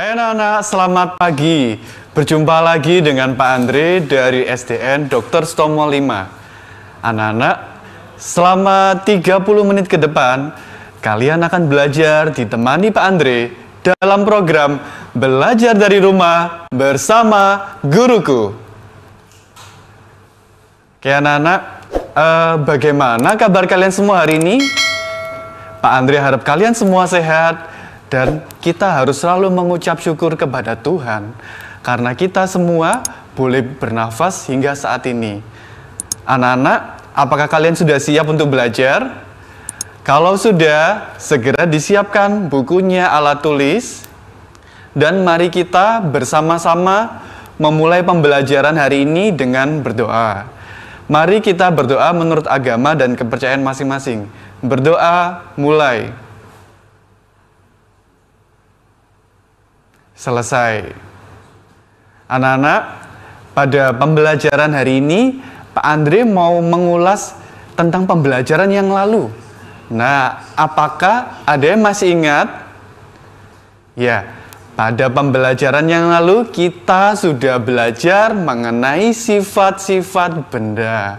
Hai anak-anak, selamat pagi. Berjumpa lagi dengan Pak Andre dari SDN Dr. Stomo 5. Anak-anak, selama 30 menit ke depan, kalian akan belajar ditemani Pak Andre dalam program Belajar dari Rumah bersama Guruku. Oke anak-anak, bagaimana kabar kalian semua hari ini? Pak Andre harap kalian semua sehat. Dan kita harus selalu mengucap syukur kepada Tuhan karena kita semua boleh bernafas hingga saat ini. Anak-anak, apakah kalian sudah siap untuk belajar? Kalau sudah, segera disiapkan bukunya, alat tulis. Dan mari kita bersama-sama memulai pembelajaran hari ini dengan berdoa. Mari kita berdoa menurut agama dan kepercayaan masing-masing. Berdoa, mulai. Selesai. Anak-anak, pada pembelajaran hari ini, Pak Andre mau mengulas tentang pembelajaran yang lalu. Nah, apakah ada yang masih ingat? Ya, pada pembelajaran yang lalu kita sudah belajar mengenai sifat-sifat benda.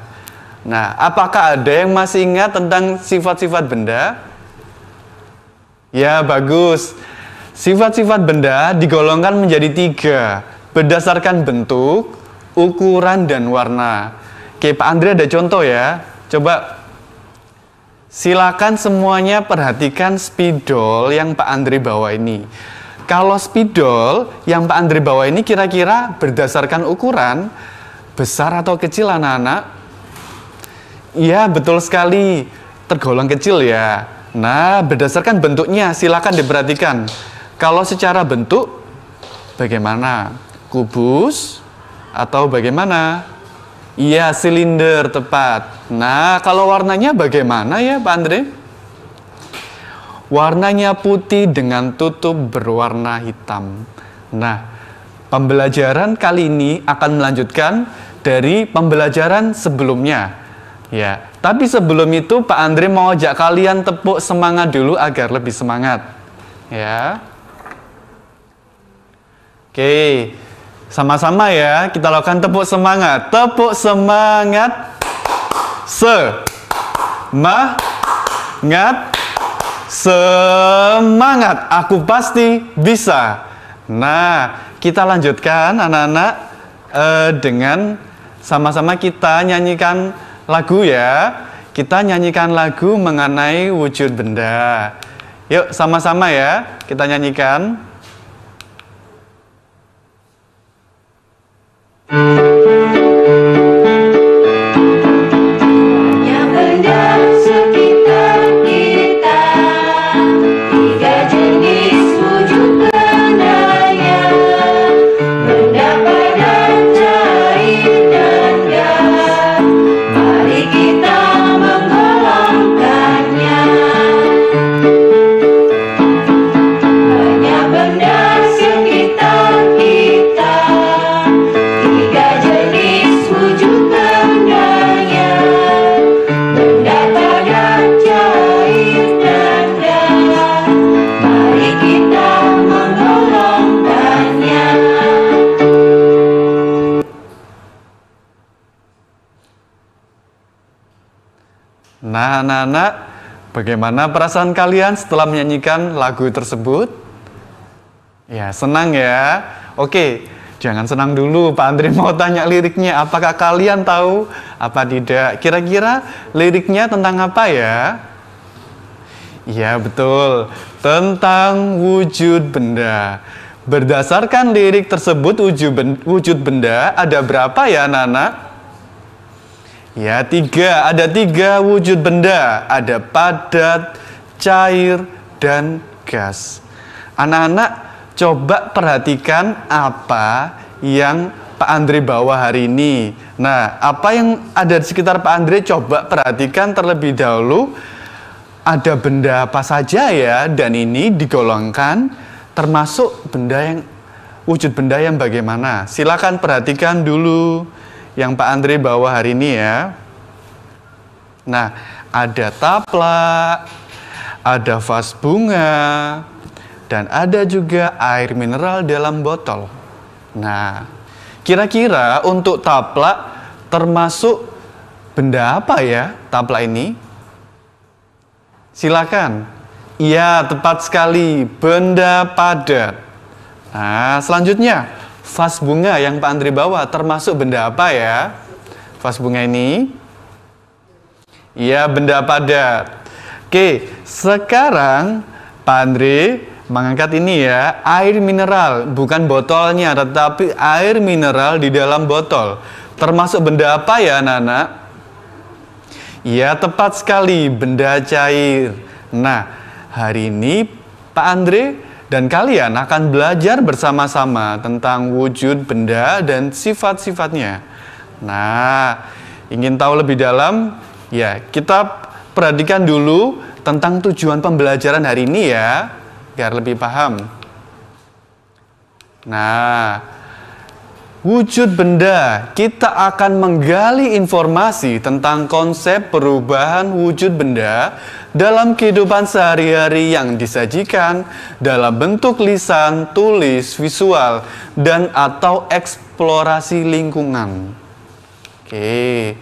Nah, apakah ada yang masih ingat tentang sifat-sifat benda? Ya, bagus. Sifat-sifat benda digolongkan menjadi 3 berdasarkan bentuk, ukuran, dan warna. Oke, Pak Andre ada contoh ya. Coba silakan semuanya perhatikan spidol yang Pak Andre bawa ini. Kalau spidol yang Pak Andre bawa ini kira-kira berdasarkan ukuran besar atau kecil anak-anak? Iya, betul sekali. Tergolong kecil ya. Nah, berdasarkan bentuknya silakan diperhatikan. Kalau secara bentuk, bagaimana? Kubus atau bagaimana? Iya, silinder, tepat. Nah, kalau warnanya bagaimana ya Pak Andre? Warnanya putih dengan tutup berwarna hitam. Nah, pembelajaran kali ini akan melanjutkan dari pembelajaran sebelumnya. Ya, tapi sebelum itu Pak Andre mau ajak kalian tepuk semangat dulu agar lebih semangat. Ya. Oke, sama-sama ya, kita lakukan tepuk semangat. Tepuk semangat. Semangat. Semangat. Aku pasti bisa. Nah, kita lanjutkan anak-anak dengan sama-sama kita nyanyikan lagu ya. Kita nyanyikan lagu mengenai wujud benda. Yuk, sama-sama ya, kita nyanyikan. Nah, anak-anak, bagaimana perasaan kalian setelah menyanyikan lagu tersebut? Ya, senang ya. Oke, jangan senang dulu. Pak Andre mau tanya liriknya. Apakah kalian tahu apa tidak? Kira-kira liriknya tentang apa ya? Ya, betul. Tentang wujud benda. Berdasarkan lirik tersebut, wujud benda ada berapa ya, anak-anak? Ya, 3. Ada 3 wujud benda. Ada padat, cair, dan gas. Anak-anak, coba perhatikan apa yang Pak Andre bawa hari ini. Nah, apa yang ada di sekitar Pak Andre, coba perhatikan terlebih dahulu. Ada benda apa saja ya, dan ini digolongkan termasuk wujud benda yang bagaimana. Silakan perhatikan dulu yang Pak Andre bawa hari ini ya. Nah, ada taplak, ada vas bunga, dan ada juga air mineral dalam botol. Nah, kira-kira untuk taplak termasuk benda apa ya taplak ini? Silakan. Iya, tepat sekali, benda padat. Nah, selanjutnya, vas bunga yang Pak Andre bawa termasuk benda apa ya? Vas bunga ini? Iya, benda padat. Oke, sekarang Pak Andre mengangkat ini ya, air mineral, bukan botolnya, tetapi air mineral di dalam botol. Termasuk benda apa ya, anak-anak? Iya, tepat sekali, benda cair. Nah, hari ini Pak Andre dan kalian akan belajar bersama-sama tentang wujud benda dan sifat-sifatnya. Nah, ingin tahu lebih dalam? Ya, kita perhatikan dulu tentang tujuan pembelajaran hari ini ya, biar lebih paham. Nah, wujud benda, kita akan menggali informasi tentang konsep perubahan wujud benda dalam kehidupan sehari-hari yang disajikan dalam bentuk lisan, tulis, visual, dan atau eksplorasi lingkungan. Oke,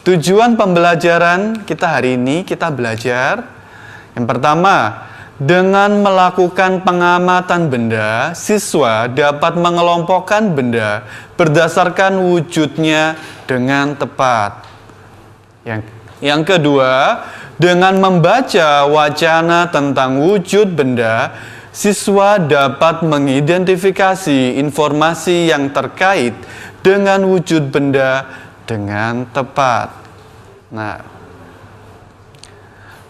tujuan pembelajaran kita hari ini, kita belajar yang pertama, dengan melakukan pengamatan benda, siswa dapat mengelompokkan benda berdasarkan wujudnya dengan tepat. Yang kedua, dengan membaca wacana tentang wujud benda, siswa dapat mengidentifikasi informasi yang terkait dengan wujud benda dengan tepat. Nah,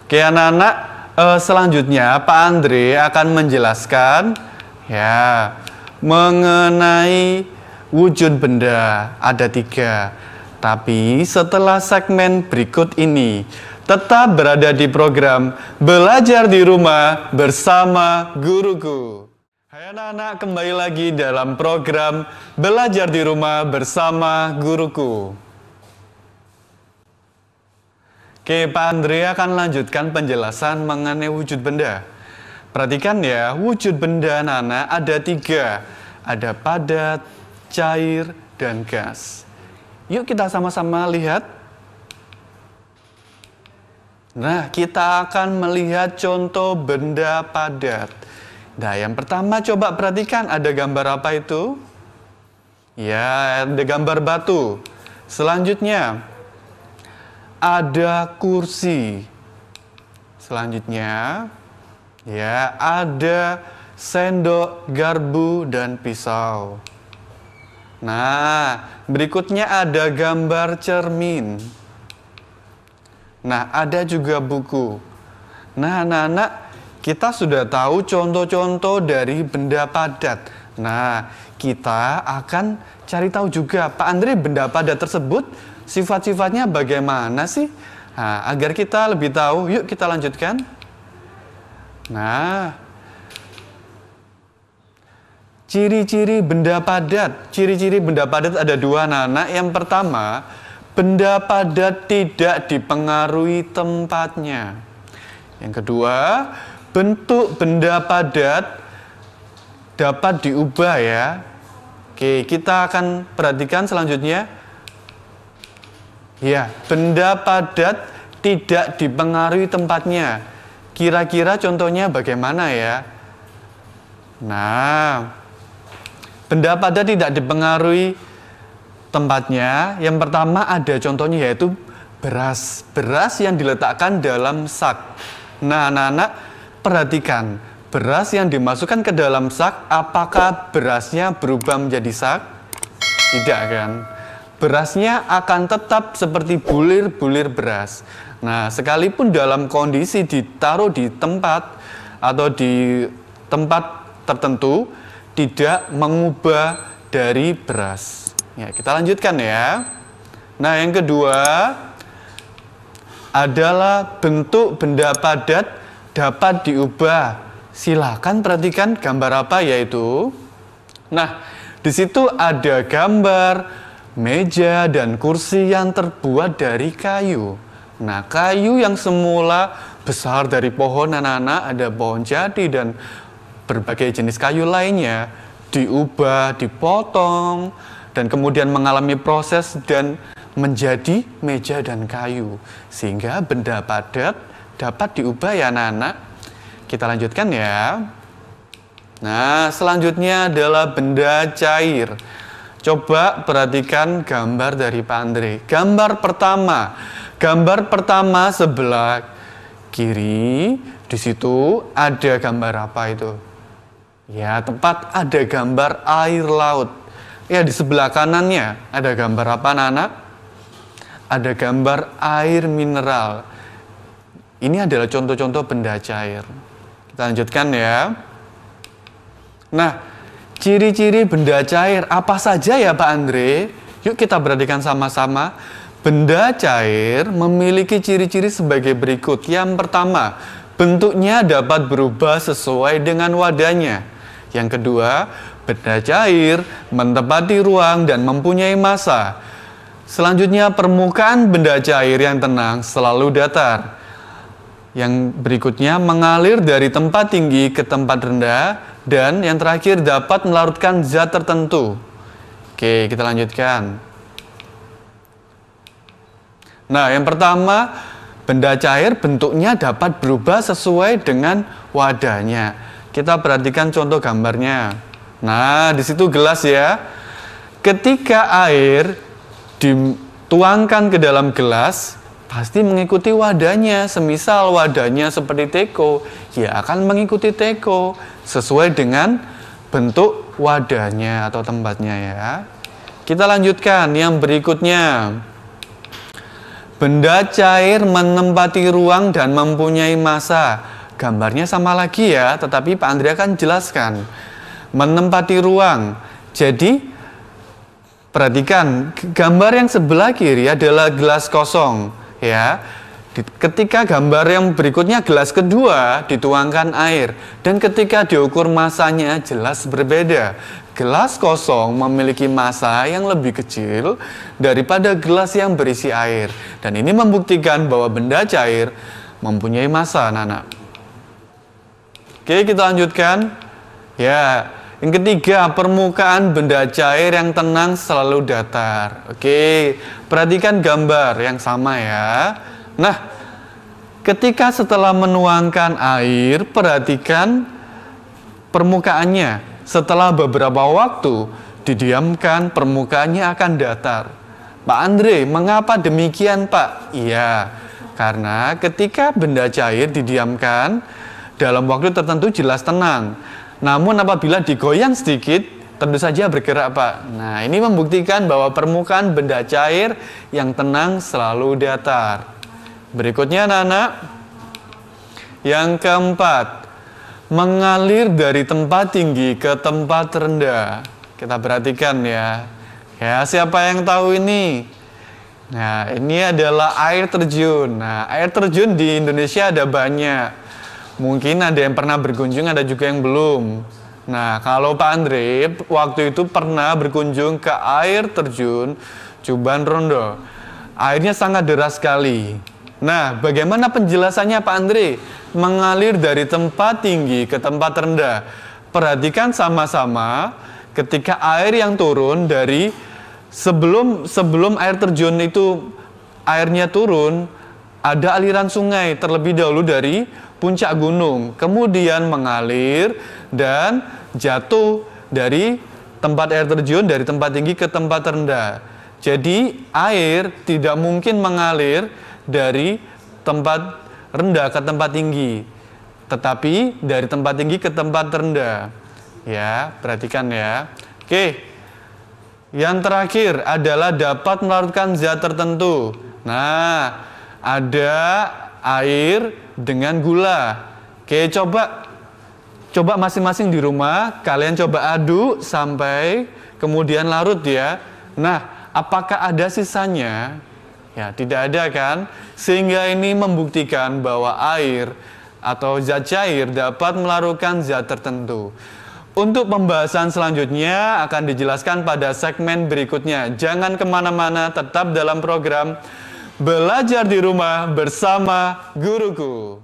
oke anak-anak, selanjutnya Pak Andre akan menjelaskan ya mengenai wujud benda. Ada 3. Tapi setelah segmen berikut ini, tetap berada di program Belajar di Rumah bersama Guruku. Hai anak-anak, kembali lagi dalam program Belajar di Rumah bersama Guruku. Oke, Pak Andre akan lanjutkan penjelasan mengenai wujud benda. Perhatikan ya, wujud benda anak-anak ada 3. Ada padat, cair, dan gas. Yuk kita sama-sama lihat. Nah, kita akan melihat contoh benda padat. Nah, yang pertama coba perhatikan, ada gambar apa itu? Ya, ada gambar batu. Selanjutnya, ada kursi. Selanjutnya, ya, ada sendok, garpu, dan pisau. Nah, berikutnya ada gambar cermin. Nah, ada juga buku. Nah, anak-anak, kita sudah tahu contoh-contoh dari benda padat. Nah, kita akan cari tahu juga, Pak Andre, benda padat tersebut sifat-sifatnya bagaimana sih? Nah, agar kita lebih tahu, yuk kita lanjutkan. Nah, ciri-ciri benda padat. Ciri-ciri benda padat ada 2 anak-anak. Yang pertama, benda padat tidak dipengaruhi tempatnya. Yang kedua, bentuk benda padat dapat diubah ya. Oke, kita akan perhatikan selanjutnya. Ya, benda padat tidak dipengaruhi tempatnya. Kira-kira contohnya bagaimana ya? Nah, benda padat tidak dipengaruhi tempatnya. Yang pertama ada contohnya yaitu beras. Beras yang diletakkan dalam sak. Nah, anak-anak perhatikan. Beras yang dimasukkan ke dalam sak, apakah berasnya berubah menjadi sak? Tidak kan? Berasnya akan tetap seperti bulir-bulir beras. Nah, sekalipun dalam kondisi ditaruh di tempat atau di tempat tertentu, tidak mengubah dari beras. Ya, kita lanjutkan ya. Nah, yang kedua adalah bentuk benda padat dapat diubah. Silakan perhatikan gambar apa yaitu. Nah, di situ ada gambar meja dan kursi yang terbuat dari kayu. Nah, kayu yang semula besar dari pohon anak-anak, ada pohon jati dan berbagai jenis kayu lainnya diubah, dipotong, dan kemudian mengalami proses dan menjadi meja dan kayu. Sehingga benda padat dapat diubah ya anak-anak. Kita lanjutkan ya. Nah, selanjutnya adalah benda cair. Coba perhatikan gambar dari Pak Andre. Gambar pertama sebelah kiri, di situ ada gambar apa itu? Ya, tepat, ada gambar air laut. Ya, di sebelah kanannya ada gambar apa anak-anak? Ada gambar air mineral. Ini adalah contoh-contoh benda cair. Kita lanjutkan ya. Nah, ciri-ciri benda cair apa saja ya Pak Andre? Yuk kita perhatikan sama-sama. Benda cair memiliki ciri-ciri sebagai berikut. Yang pertama, bentuknya dapat berubah sesuai dengan wadahnya. Yang kedua, benda cair menempati ruang dan mempunyai massa. Selanjutnya, permukaan benda cair yang tenang selalu datar. Yang berikutnya, mengalir dari tempat tinggi ke tempat rendah. Dan yang terakhir, dapat melarutkan zat tertentu. Oke, kita lanjutkan. Nah, yang pertama, benda cair bentuknya dapat berubah sesuai dengan wadahnya. Kita perhatikan contoh gambarnya. Nah, di situ gelas ya. Ketika air dituangkan ke dalam gelas, pasti mengikuti wadahnya. Semisal wadahnya seperti teko, ya akan mengikuti teko sesuai dengan bentuk wadahnya atau tempatnya ya. Kita lanjutkan yang berikutnya. Benda cair menempati ruang dan mempunyai massa. Gambarnya sama lagi ya, tetapi Pak Andre akan jelaskan. Menempati ruang. Jadi, perhatikan, gambar yang sebelah kiri adalah gelas kosong. Ya, ketika gambar yang berikutnya gelas kedua dituangkan air. Dan ketika diukur massanya jelas berbeda. Gelas kosong memiliki massa yang lebih kecil daripada gelas yang berisi air. Dan ini membuktikan bahwa benda cair mempunyai massa, anak-anak. Oke, kita lanjutkan. Ya, yang ketiga, permukaan benda cair yang tenang selalu datar. Oke, perhatikan gambar yang sama ya. Nah, ketika setelah menuangkan air, perhatikan permukaannya. Setelah beberapa waktu didiamkan, permukaannya akan datar. Pak Andre, mengapa demikian Pak? Iya, karena ketika benda cair didiamkan, dalam waktu tertentu jelas tenang. Namun apabila digoyang sedikit, tentu saja bergerak Pak. Nah, ini membuktikan bahwa permukaan benda cair yang tenang selalu datar. Berikutnya anak-anak, yang keempat, mengalir dari tempat tinggi ke tempat rendah. Kita perhatikan ya. Ya, siapa yang tahu ini? Nah, ini adalah air terjun. Nah, air terjun di Indonesia ada banyak. Mungkin ada yang pernah berkunjung, ada juga yang belum. Nah, kalau Pak Andre waktu itu pernah berkunjung ke air terjun Juban Rondo. Airnya sangat deras sekali. Nah, bagaimana penjelasannya Pak Andre? Mengalir dari tempat tinggi ke tempat rendah. Perhatikan sama-sama ketika air yang turun dari sebelum air terjun itu airnya turun, ada aliran sungai terlebih dahulu dari puncak gunung, kemudian mengalir dan jatuh dari tempat air terjun dari tempat tinggi ke tempat rendah. Jadi air tidak mungkin mengalir dari tempat rendah ke tempat tinggi, tetapi dari tempat tinggi ke tempat rendah. Ya, perhatikan ya. Oke. Yang terakhir adalah dapat melarutkan zat tertentu. Nah, ada air dengan gula. Oke, coba masing-masing di rumah kalian coba aduk sampai kemudian larut ya. Nah, apakah ada sisanya? Ya, tidak ada kan? Sehingga ini membuktikan bahwa air atau zat cair dapat melarutkan zat tertentu. Untuk pembahasan selanjutnya akan dijelaskan pada segmen berikutnya. Jangan kemana-mana, tetap dalam program Belajar di Rumah bersama Guruku.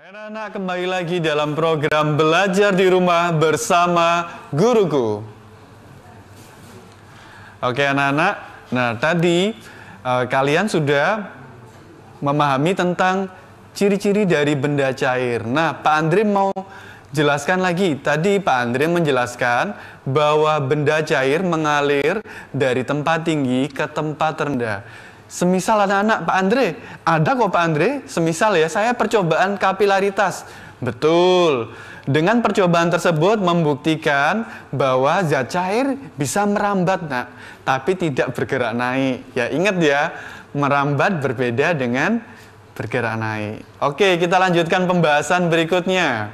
Anak-anak, kembali lagi dalam program Belajar di Rumah bersama Guruku. Oke anak-anak, nah tadi kalian sudah memahami tentang ciri-ciri dari benda cair. Nah, Pak Andre mau jelaskan lagi. Tadi Pak Andre menjelaskan bahwa benda cair mengalir dari tempat tinggi ke tempat rendah. Semisal anak-anak, Pak Andre, ada kok Pak Andre, semisal ya saya percobaan kapilaritas. Betul, dengan percobaan tersebut membuktikan bahwa zat cair bisa merambat, nak, tapi tidak bergerak naik. Ya ingat ya, merambat berbeda dengan bergerak naik. Oke, kita lanjutkan pembahasan berikutnya.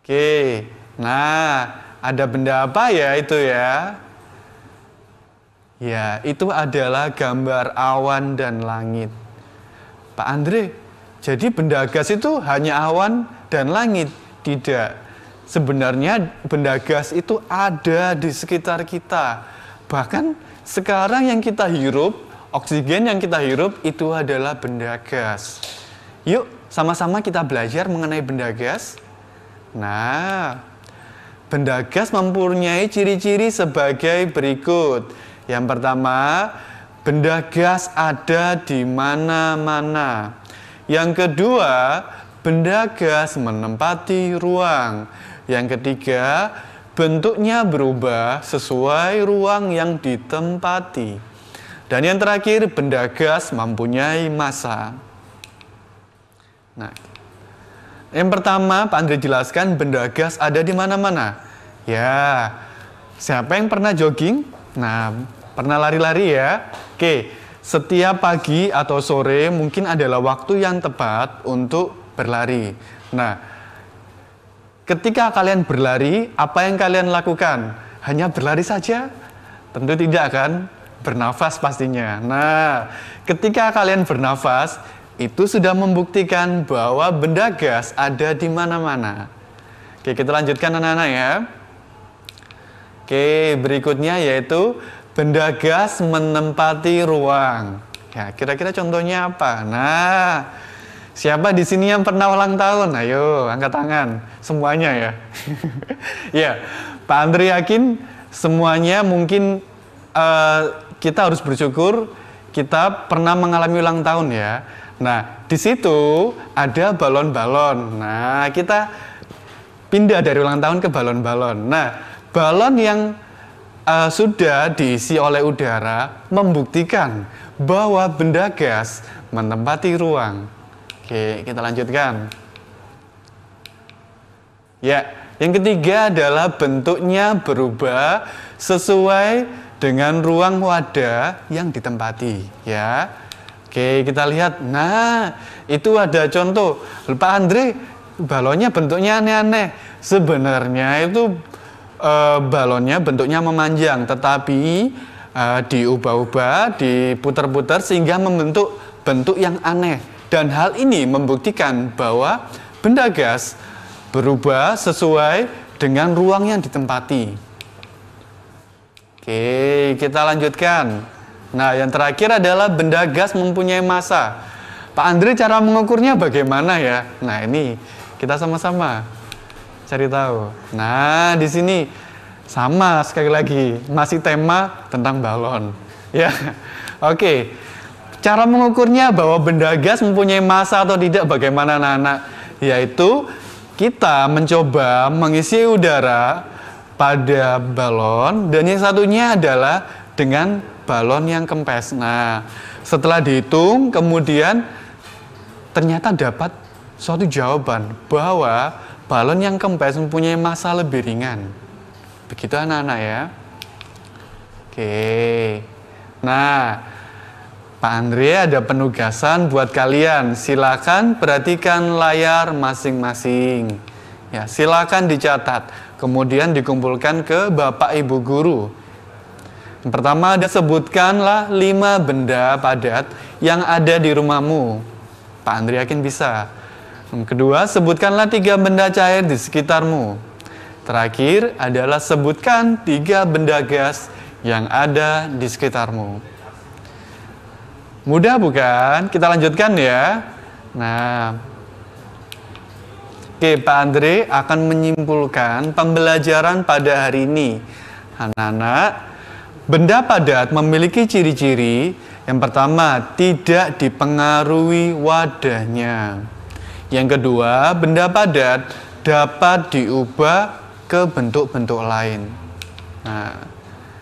Oke, nah ada benda apa ya itu ya? Ya, itu adalah gambar awan dan langit. Pak Andre, jadi benda gas itu hanya awan dan langit? Tidak. Sebenarnya benda gas itu ada di sekitar kita. Bahkan sekarang yang kita hirup, oksigen yang kita hirup itu adalah benda gas. Yuk, sama-sama kita belajar mengenai benda gas. Nah, benda gas mempunyai ciri-ciri sebagai berikut. Yang pertama, benda gas ada di mana-mana. Yang kedua, benda gas menempati ruang. Yang ketiga, bentuknya berubah sesuai ruang yang ditempati. Dan yang terakhir, benda gas mempunyai massa. Nah, yang pertama, Pak Andre jelaskan benda gas ada di mana-mana. Ya, siapa yang pernah jogging? Nah, pernah lari-lari ya? Oke, setiap pagi atau sore mungkin adalah waktu yang tepat untuk berlari. Nah, ketika kalian berlari, apa yang kalian lakukan? Hanya berlari saja? Tentu tidak kan? Bernafas pastinya. Nah, ketika kalian bernafas, itu sudah membuktikan bahwa benda gas ada di mana-mana. Oke, kita lanjutkan anak-anak ya. Oke, berikutnya yaitu benda gas menempati ruang. Ya, kira-kira contohnya apa? Nah, siapa di sini yang pernah ulang tahun? Ayo, angkat tangan. Semuanya ya. Ya, Pak Andre yakin semuanya mungkin kita harus bersyukur kita pernah mengalami ulang tahun ya. Nah, di situ ada balon-balon. Nah, kita pindah dari ulang tahun ke balon-balon. Nah, balon yang sudah diisi oleh udara membuktikan bahwa benda gas menempati ruang. Oke, kita lanjutkan. Ya, yang ketiga adalah bentuknya berubah sesuai dengan ruang wadah yang ditempati. Ya, oke, kita lihat. Nah, itu ada contoh. Pak Andre, balonnya bentuknya aneh-aneh. Sebenarnya itu balonnya bentuknya memanjang, tetapi diubah-ubah, diputar-putar sehingga membentuk bentuk yang aneh. Dan hal ini membuktikan bahwa benda gas berubah sesuai dengan ruang yang ditempati. Oke, kita lanjutkan. Nah, yang terakhir adalah benda gas mempunyai massa. Pak Andre, cara mengukurnya bagaimana ya? Nah, ini kita sama-sama cari tahu. Nah, di sini sama sekali lagi masih tema tentang balon. Ya, oke. Cara mengukurnya bahwa benda gas mempunyai massa atau tidak bagaimana anak-anak? Yaitu kita mencoba mengisi udara pada balon dan yang satunya adalah dengan balon yang kempes. Nah, setelah dihitung kemudian ternyata dapat suatu jawaban bahwa balon yang kempes mempunyai massa lebih ringan. Begitu anak-anak ya. Oke. Nah, Pak Andre ada penugasan buat kalian. Silakan perhatikan layar masing-masing. Ya, silakan dicatat. Kemudian dikumpulkan ke Bapak Ibu Guru. Yang pertama, sebutkanlah 5 benda padat yang ada di rumahmu. Pak Andre yakin bisa. Yang kedua, sebutkanlah 3 benda cair di sekitarmu. Terakhir adalah sebutkan 3 benda gas yang ada di sekitarmu. Mudah bukan? Kita lanjutkan ya. Nah, oke, Pak Andre akan menyimpulkan pembelajaran pada hari ini. Anak-anak, benda padat memiliki ciri-ciri. Yang pertama, tidak dipengaruhi wadahnya. Yang kedua, benda padat dapat diubah ke bentuk-bentuk lain. Nah,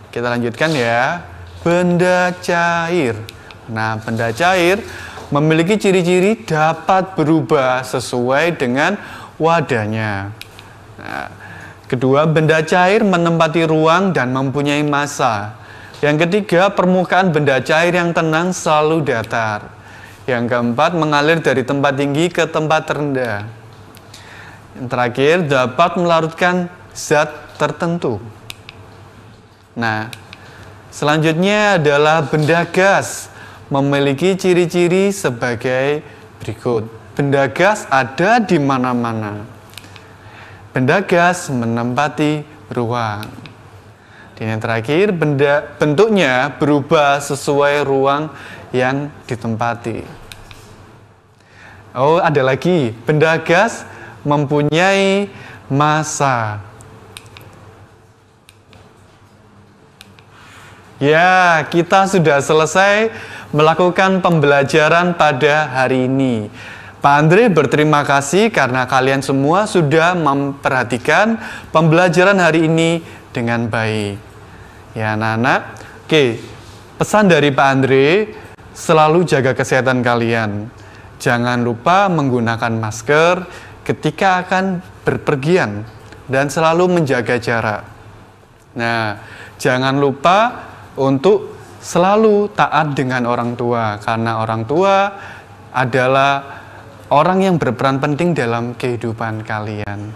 kita lanjutkan ya. Benda cair. Nah, benda cair memiliki ciri-ciri dapat berubah sesuai dengan wadahnya. Nah, kedua, benda cair menempati ruang dan mempunyai massa. Yang ketiga, permukaan benda cair yang tenang selalu datar. Yang keempat, mengalir dari tempat tinggi ke tempat rendah. Yang terakhir, dapat melarutkan zat tertentu. Nah, selanjutnya adalah benda gas. Memiliki ciri-ciri sebagai berikut. Benda gas ada di mana-mana. Benda gas menempati ruang. Dan yang terakhir, bentuknya berubah sesuai ruang yang ditempati. Oh, ada lagi. Benda gas mempunyai massa. Ya, kita sudah selesai melakukan pembelajaran pada hari ini. Pak Andre berterima kasih karena kalian semua sudah memperhatikan pembelajaran hari ini dengan baik. Ya, anak-anak. Oke, pesan dari Pak Andre, selalu jaga kesehatan kalian. Jangan lupa menggunakan masker ketika akan berpergian dan selalu menjaga jarak. Nah, jangan lupa untuk selalu taat dengan orang tua, karena orang tua adalah orang yang berperan penting dalam kehidupan kalian.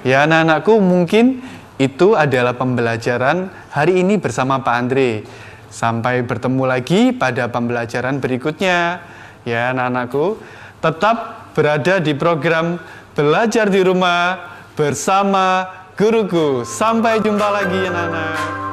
Ya, anak-anakku, mungkin itu adalah pembelajaran hari ini bersama Pak Andre. Sampai bertemu lagi pada pembelajaran berikutnya. Ya, anak-anakku, tetap berada di program Belajar di Rumah bersama Guruku. Sampai jumpa lagi, anak-anak.